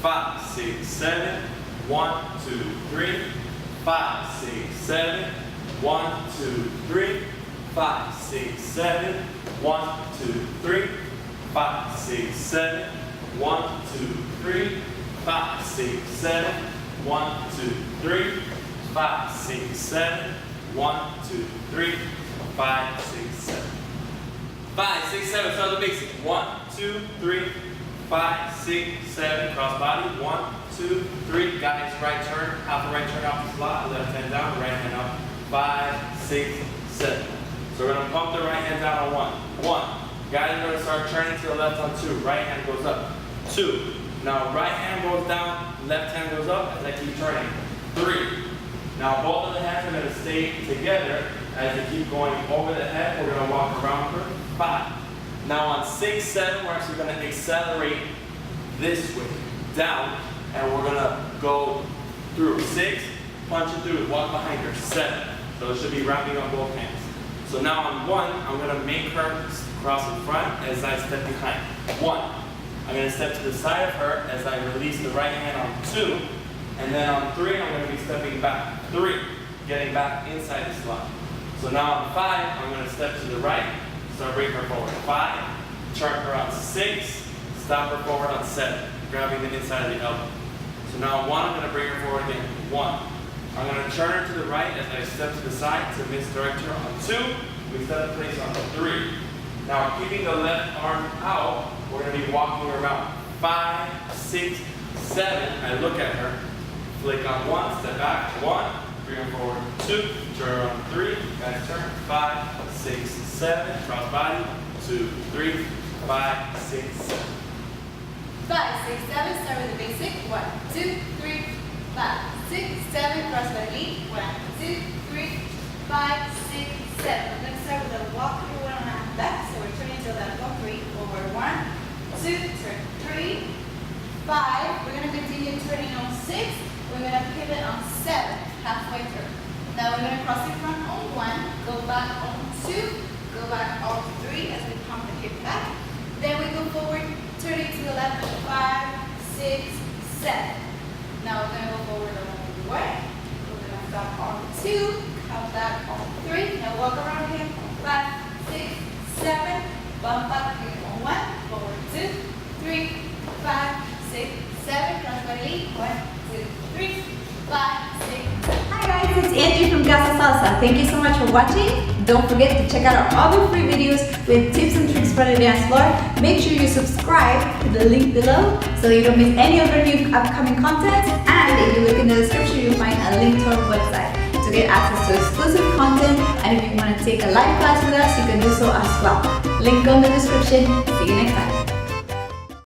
5, 6, 7. 1, 2, 3. 5, 6, 7. 1, 2, 3. 5, 6, 7. 1, 2, 3. 5, 6, 7. 1, 2, 3. 5, 6, 7. 1, 2, 3. 5, 6, 7. 1, 2, 3. 5, 6, 7. 5, 6, 7. Start the basic. 1, 2, 3. 5, 6, 7. Cross body. 1, 2, 3. Guys, right turn. Half a right turn off the slot. Left hand down. Right hand up. 5, 6, 7. So we're going to pump the right hand down on 1. 1. Guys, we're going to start turning to the left on 2. Right hand goes up. 2. Now right hand goes down. Left hand goes up as I keep turning. 3. Now both of the hands are going to stay together as we keep going over the head. We're going to walk around for 5. Now on 6, 7, we're actually going to accelerate this way, down, and we're going to go through. 6, punch it through, walk behind her. 7. So it should be wrapping on both hands. So now on 1, I'm going to make her cross in front as I step behind. 1. I'm going to step to the side of her as I release the right hand on 2. And then on 3, I'm going to be stepping back. 3, getting back inside the slot. So now on 5, I'm going to step to the right, start bringing her forward. 5, turn her on 6, stop her forward on 7, grabbing the inside of the elbow. So now on 1, I'm going to bring her forward again. 1. I'm going to turn her to the right as I step to the side to misdirect her on 2. We step in place on 3. Now keeping the left arm out, we're going to be walking around. 5, 6, 7. I look at her. Flick on 1, step back, 1, bring her forward, 2, turn on 3, guys turn, 5, 6, 7, cross body, 2, 3, 5, 6, 7. 5, 6, 7, start with the basic, 1, 2, 3, 5, 6, 7, cross body, 1, 2, 3, 5, 6, 7. We're going to start with a walk through 1 and a half back, so we're turning to that walk 3, over 1, 2, turn 3, 5, we're going to continue turning on 6, we're going to pivot on 7, halfway through. Now we're going to cross in front on 1, go back on 2, go back on 3 as we pump the hip back. Then we go forward, turning to the left on 5, 6, 7. Now we're going to go forward on 1, we're going to stop on 2, come back on 3, now walk around again on 5, 6, 7, bump back again on 1, forward 2, 3, 5, 6, 7, cross body, 1, 2, 3, 5, 6. Hi guys, it's Angie from Casa Salsa. Thank you so much for watching. Don't forget to check out our other free videos with tips and tricks for the dance floor. Make sure you subscribe to the link below so you don't miss any of our new upcoming content. And if you look in the description, you'll find a link to our website to get access to exclusive content. And if you want to take a live class with us, you can do so as well. Link on the description. See you next time.